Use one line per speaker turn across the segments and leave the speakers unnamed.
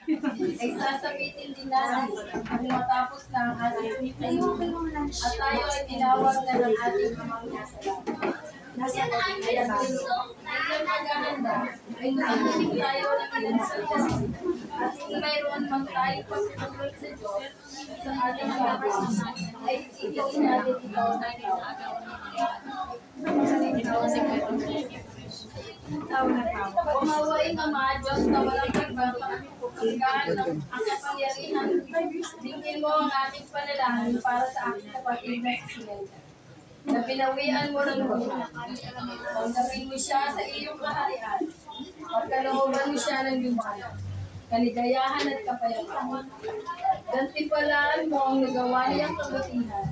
ay sasabitin din natin kung matapos na ang ating meeting at tayo ay tinawag na ng ating amang nasa langit. Nasa kaya bilang maghahanda ay nakikinig tayo ng ilang salita at kung mayroon man tayo pagtutulog sa Diyos sa ating gagawin ay itigilin natin ito ng Umawain Ama, Diyos na walang pagkakagaan ng ang kapangyarihan. Tingin mo ang ating panalangin para sa aking kapatid na si Sinelia. Na pinawian mo ng luha. Tanggapin mo siya sa iyong kaharian. Pagkalooban mo siya ng lumaya. Kaligayahan at kapayapaan. Gantimpalaan mo ang nagawa niyang kabutihan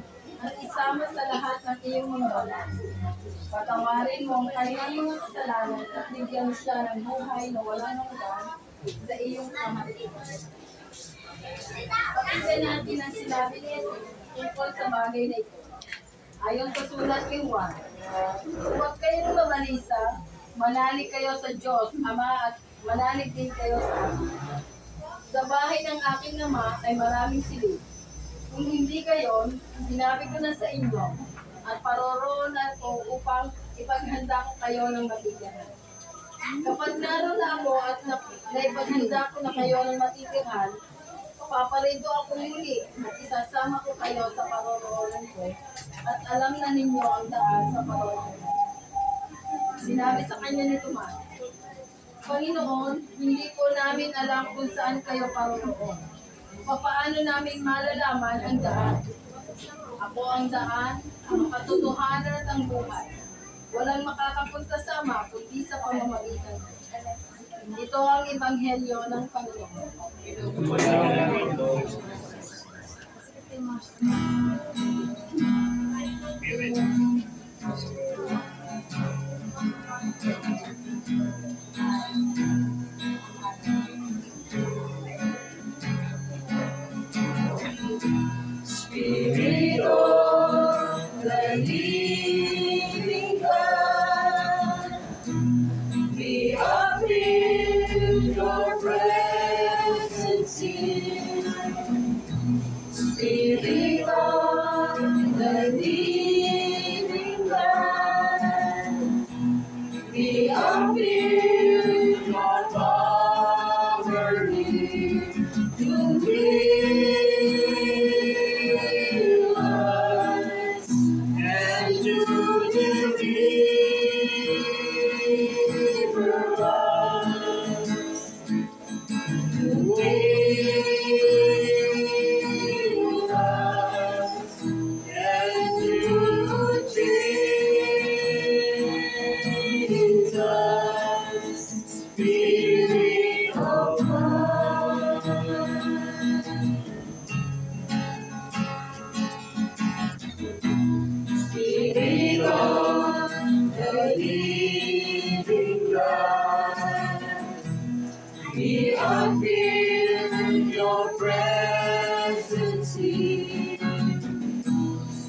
at isama sa lahat ng iyong mga banal. Patawarin mo ang kanyang mga kasalanan at bigyan mo siya ng buhay na walang hanggan sa iyong kamatihan. Pakinggan natin ang sinabi ni Jesus tungkol sa bagay na ito. Ayon sa sulat ni Juan, huwag kayong mamalisa, manalig kayo sa Diyos, Ama, at manalig din kayo sa akin. Sa bahay ng aking Ama ay maraming silid. Kung hindi gayon, sinabi ko na sa inyo, at paroroon ako upang ipaghanda ko kayo ng matitirhan. Kapag naroon na ako at naipaghanda ko na kayo ng matitirhan, paparito ako muli at isasama ko kayo sa paroroonan ko at alam na ninyo ang daan sa paroroonan. Sinabi sa kanya ni Tomas, Panginoon, hindi po namin alam kung saan kayo paroroon. Paano namin malalaman ang daan? Ako ang daan, ang katotohanan at ang buhay. Walang makakapunta sa Ama kundi sa pamamagitan ko. Ito ang ebanghelyo ng Panginoon.
Spirit of the living God, we are in your presence here. Spirit of the living God, we are in your power here to heal us and to deliver us, to heal us and to change us, Spirit of God. Spirit of the living God, we are in your presence here.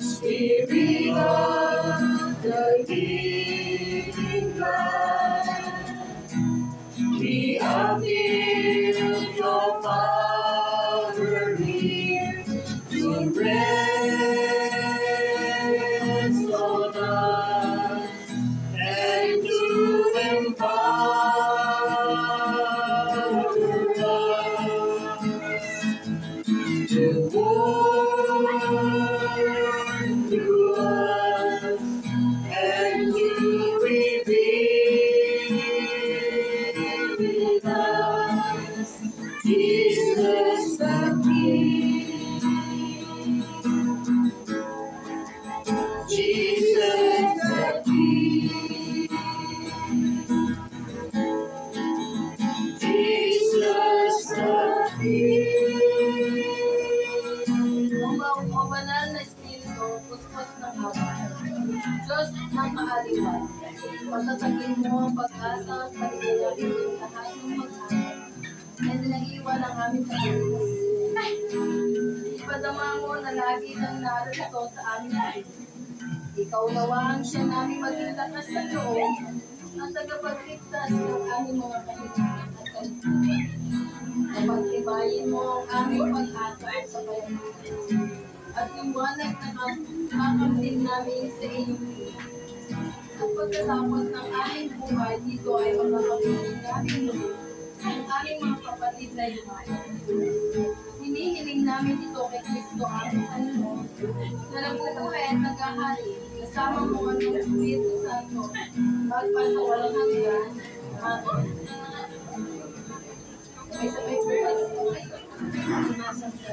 Spirit of the living God, we are in your power here to rest on us and to empower us to warn to us and to reveal in us Jesus the King. Jesus the King. Jesus the King.
O banal na Espiritu, puspos ng mawala. Diyos ng kaaliwan, patatagin mo ang pag-asa at paliwanagan ng lahat ng mag-asa na naiwan ang aming Panginoon. Ipadama mo na lagi nang narito sa aming buhay. Ikaw nawang siya namin maging lakas ng loob at tagapagligtas ng aming mga kahilingan at kalikutan. Kapag Pagpayin mo ang aming pag-asa at kapayapaan. At liwanag na kakamtin namin sa iyong lingkod. At pagkatapos ng aming buhay dito ay makakapiling namin muli ang aming mga kapatid na lumayan. Hinihiling namin ito kay Kristo aming Panginoon, na nabubuhay at naghahari, kasama mo ang Espiritu Santo, magpasawalang hanggan. Amen. May sabay po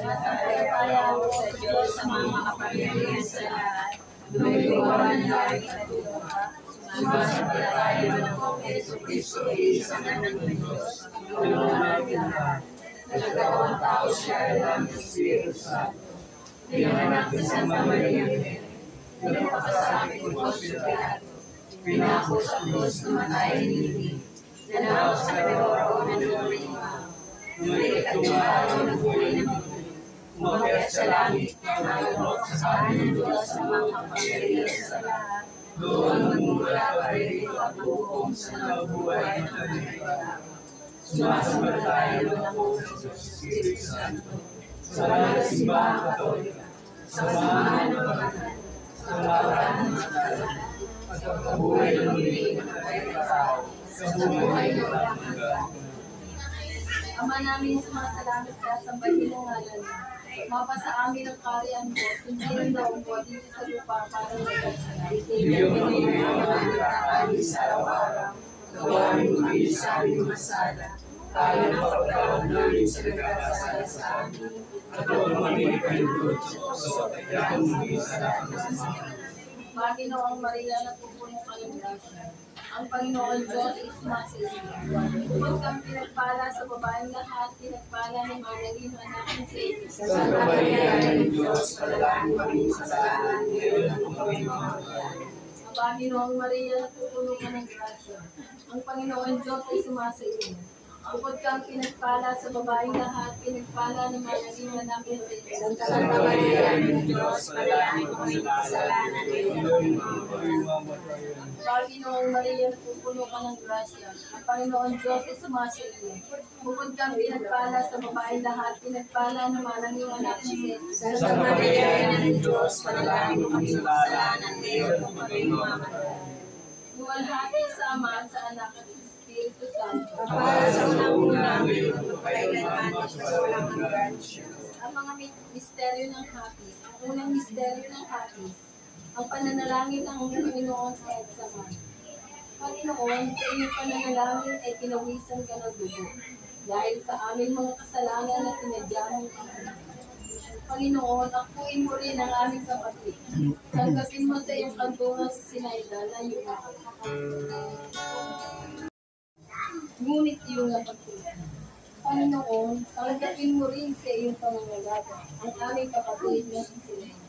sumasampalataya ako sa Diyos sa mga makapangyarihan sa lahat. Lumiliwanag na langit at lupa. Sumasampalataya ako kay Jesucristo, isang anak ng Diyos, lumalang lahat. Nagkawang tao siya alam ng Espiritu Santo. Pinanganak sa Santa Maria, nagpakasakit ng Poncio Pilato. Pinako sa krus, namatay hinili. Nanalo sa kaloro ng lumima. Numilit at araw ng buhay ng mundo. Umakyat sa langit, nalulok sa kanan ng Diyos sa mga kapangyarihan sa lahat. Doon magmumula pa rin ito at hukom sa nabubuhay ng kalimitan. Sumasampalataya ako sa Espiritu Santo, sa banal na simbahang Katolika, sa kasamahan ng pagkakan, sa kabataan ng mga sala, at sa pagkabuhay ng muli ng katayatao, sa buhay ng walang hanggan. Ama namin, sumasalamat ka sa banal ng ngalan mo. Mapasa amin ang kariyan mo, sundin ang daong mo dito sa lupa para magkasalan. Bigyan mo kami ng mga kakain sa araw-araw. Gawin mo kami sa aming masala. Tayo ang pagkawag namin sa nagkakasala sa amin. At huwag kami palugod sa pagkakang muli sa lahat ng sama. Panginoong Maria, napupuno ka ng grasya. Ang Panginoon Diyos ay sumasiyo. Huwag kang pinagpala sa babaeng lahat, pinagpala ng Maria, anak ng Jesus.
Santa Maria ng Diyos, panalangin kami sa kasalanan ngayon at kung kami mamatay.
Ang Panginoong Maria, napupuno ka ng grasya. Ang Panginoon Diyos ay sumasiyo. Bukod kang pinagpala sa babaeng lahat, pinagpala ng Maria, anak ng Jesus.
Santa Maria ng Diyos, panalangin kami sa kasalanan ngayon at kung kami mamatay.
Panginoong Maria, napupuno ka ng grasya. Ang Panginoon Diyos ay sumasiyo. Bukod kang pinagpala sa babaeng lahat, pinagpala ng Maria, anak ng Jesus.
Santa Maria ng Diyos, panalangin kami sa kasalanan ngayon at kung kami mamatay.
Luwalhati sa Ama at sa Anak at sa Espiritu Santo.
Para sa unang ngayon at kailanman at sa walang hanggan.
Ang mga misteryo ng hapis. Ang unang misteryo ng hapis. Ang pananalangin ng Panginoon sa Etsaman. Panginoon, sa iyong pananalangin ay pinawisan ka ng dugo. Dahil sa aming mga kasalanan na sinadya mong kami. Panginoon, akuin mo rin ang aming kapatid. Tanggapin mo sa iyong kantungan sa Sinaida na iyong ngunit iyong napagpunan. Panginoon, tanggapin mo rin sa iyong pangangalaga ang aming kapatid na si Sinaida.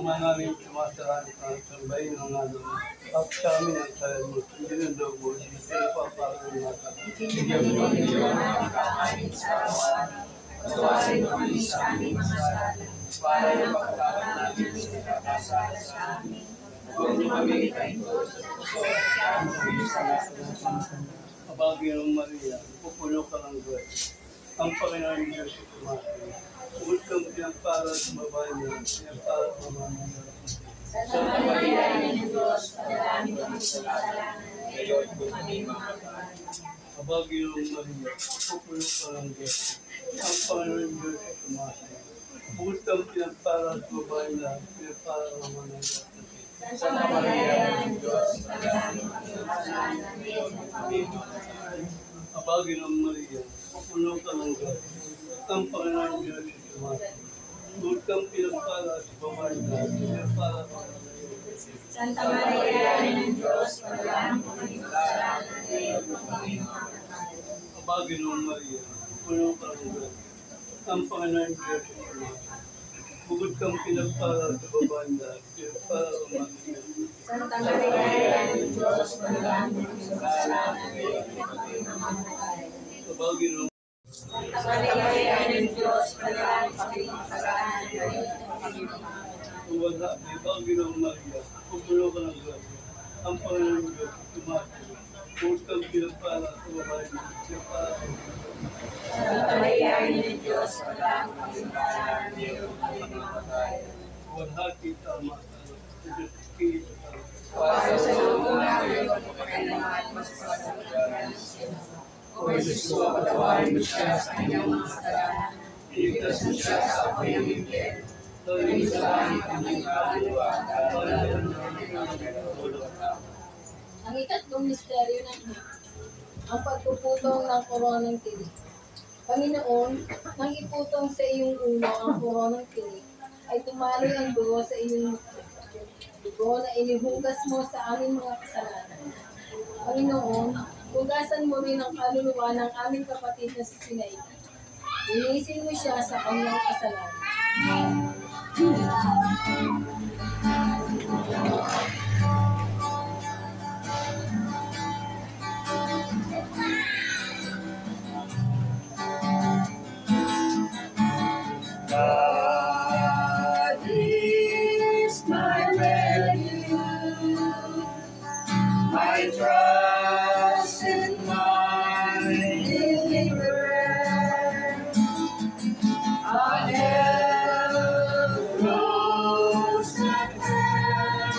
mga namin sumasaraan sa sambahin ng ano, at sa amin ang sayan mo, hindi ng dobo, pero pa para ng mata. Bigyan mo kami ng
kakain sa araw-araw. Patawarin mo kami sa aming mga sala, para ng pagkakas namin sa kakasala sa amin. Huwag mo kami itainto sa puso, at kami sa lahat ng pangsan.
Kabagay ng Maria, pupuno ka ng Diyos. Ang Panginoon Diyos ay tumasin. Huwag kang pinagpala sa babae niya, pinagpala sa mga mga
Santa Maria, ng Diyos, padalangin kami sa kasalanan, ngayon kung kami mga kapatid.
Kabagay ng Maria, pupuno ka ng Diyos. Ang Panginoon Diyos ay tumasin. Huwag kang pinagpala sa babae niya, pinagpala sa mga mga
Santa Maria, ng Diyos, padalangin kami sa kasalanan, ngayon kung kami mga kapatid.
Kabagay ng Maria, pupuno ka ng Diyos. Ang Panginoon Diyos ay tumasin. Huwag kang pinagpala sa babae niya, pinagpala sa mga mga
Santa Maria, ng Diyos, padalangin kami sa kasalanan, ngayon kung kami mga kapatid.
Kabagay ng Maria, pupuno ka ng Diyos. Ang Panginoon Diyos ay tumasin. Bukod kang pinagpala sa babae niya, pinagpala sa mga mga
Santa Maria, ng Diyos, padalangin kami sa kasalanan, ngayon kung kami mga kapatid.
kabagay ng
Santa Maria, ng Diyos, padalangin kami sa kasalanan, ngayon kung kami mga kapatid.
wala, may bagay ng Maria, pupuno ka ng Diyos. Ang Panginoon Diyos ay tumasin. Bukod kang pinagpala sa babae niya, pinagpala sa mga
Santa Maria, ng Diyos, padalangin kami sa kasalanan, ngayon kung kami mga kapatid.
Walhati tama sa Diyos Espiritu Santo.
Para sa loob namin at pagkailangan at masasalanan. O Jesus ko, patawarin mo siya sa kanyang mga kasalanan. Iligtas mo siya sa apoy ng impyerno. Tuloy sa langit ang iyong kaluluwa at wala ng tulog.
Ang ikatlong misteryo ng ang pagpuputong ng koronang tinik. Panginoon, nang iputong sa iyong ulo ang koronang tinik, ay tumaloy ang dugo sa iyong dugo na inihugas mo sa aming mga kasalanan. Panginoon, hugasan mo rin ang kaluluwa ng aming kapatid na si Sinaidi. Linisin mo siya sa kanyang kasalanan.
God is my refuge, my trust and my deliverer. A help close at hand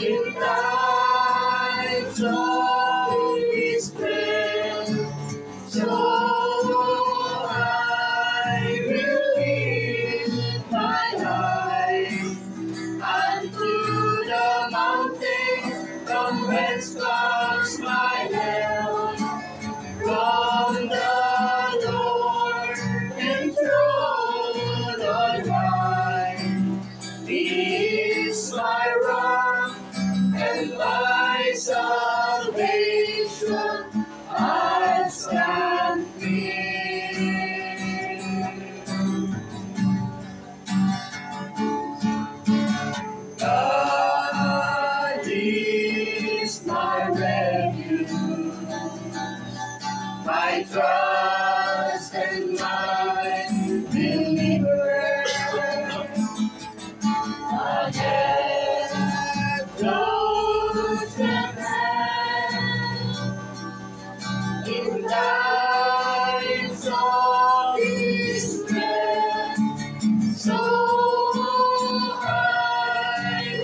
in times of distress. So I will lift my eyes unto the mountains, from whence comes my help. From the Lord enthroned on high. He is my rock and my salvation. I stand God is my refuge, my trust and my deliverer. A help close at hand in times of distress. So I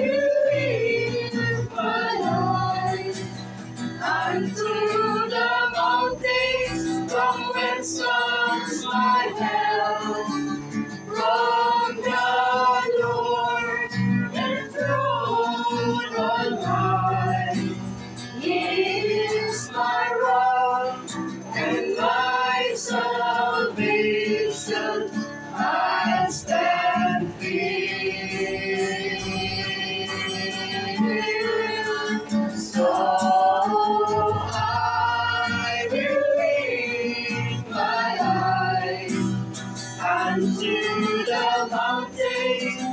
will lift my eyes unto the mountains, from whence comes my help. From the Lord enthroned on high. He is my rock and my salvation. I stand firm. So I will lift my eyes unto the mountains,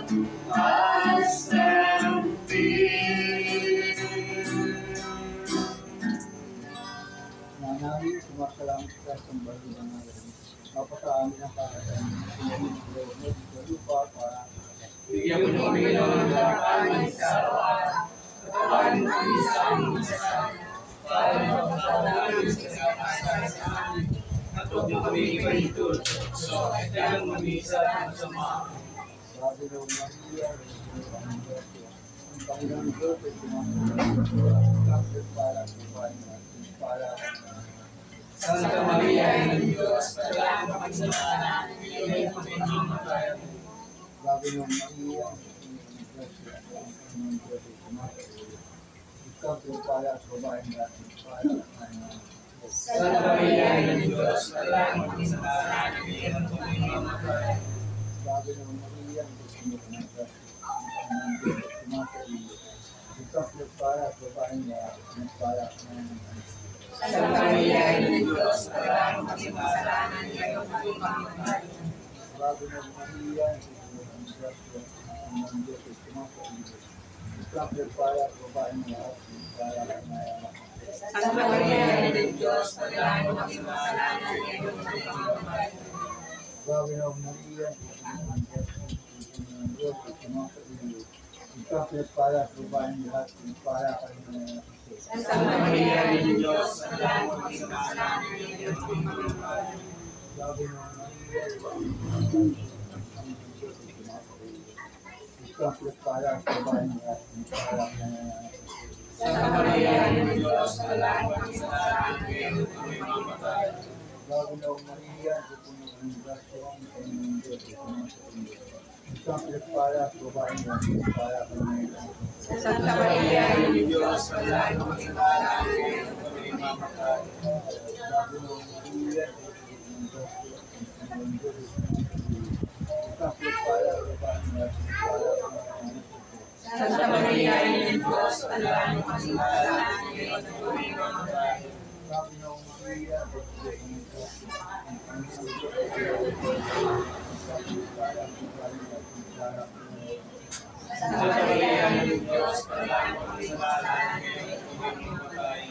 I stand firm.
Nanami, sumasalamat ka sa balo ng ngayon. Mapasaamin ang kakasama ng pinag-iwag sa lupa para
Bigyan mo kami ng kakanin sa araw-araw. Patawarin mo kami sa aming masasama. Para mapatawarin namin sa kasalanan sa amin. At huwag mo kami ipahitul. So, at kailang mamisa ng masama.
sabi ng Maria, ang Panginoon Diyos ay sumasagot para kumain natin para
Santa Maria, Ina ng Diyos, panalangin kami sa kasalanan. Ngayon kami namamatay.
sabi ng Maria, ang Panginoon Diyos ay sumasagot para kumain natin para
Santa Maria, Ina ng Diyos, panalangin kami sa kasalanan. Ngayon kami namamatay.
sabi ng Maria, ang Panginoon Diyos ay sumasagot para kumain natin para
Santa Maria, Ina ng Diyos, panalangin kami sa kasalanan. Ngayon kami namamatay.
bago ng Maria, ang Diyos ay sumasagot para kumain natin para
Santa Maria, Ina ng Diyos, panalangin kami sa kasalanan. Ngayon kami namamatay.
bago ng Maria, ang Diyos ay sumasagot para kumain natin para
Santa Maria, Ina ng Diyos, panalangin kami sa kasalanan. Ngayon kami namamatay.
bago ng Maria, ang Diyos para kumain natin para
Santa Maria, Ina ng Diyos, panalangin kami sa kasalanan. Ngayon kami namamatay.
bago ng Maria, ang grasya ang Panginoon Diyos ay sumasagot para kumain natin para
Santa Maria, Ina ng Diyos, panalangin kami sa kasalanan. Ngayon kami namamatay.
bago ng Maria, ang grasya ang Panginoon Diyos ay para kumain natin para
Santa Maria, Ina ng Diyos, panalangin kami sa kasalanan. Ngayon kami namamatay.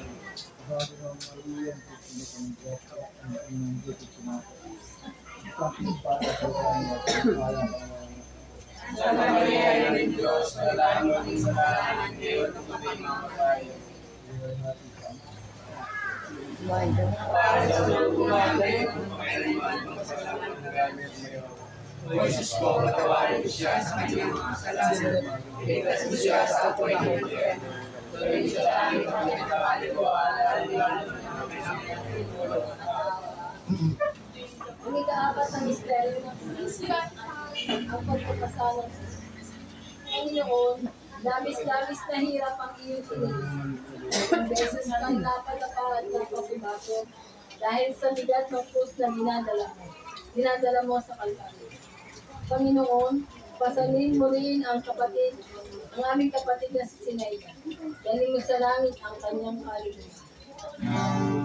sabi ng Maria,
Santa Maria, Ina ng Diyos, panalangin kami sa kasalanan. Ngayon kami namamatay.
bago ng Maria, para kumain natin para
Santa Maria, Ina ng Diyos, panalangin kami sa kasalanan. Ngayon kami namamatay. Para sa mga bumatay, pakailanman ng kasalanan ng gamit mo yun. O Jesus ko, patawarin mo siya sa kanyang mga kasalanan. Iligtas mo siya sa apoy ng impyerno. Tuloy sa langit ang pinagkakaliwaan, lalo-lalo na kami ng pinagkakaliwaan.
Ang ikaapat na misteryo ng ang pagpapasalang Panginoon, labis-labis na hirap ang iyong tinilis. Ang beses kang napatapad ng pasibato dahil sa bigat ng krus na dinadala mo sa Kalbaryo. Panginoon, pasanin mo rin ang aming kapatid na si Sinaida. Galing mo sa langit ang kanyang kaluluwa.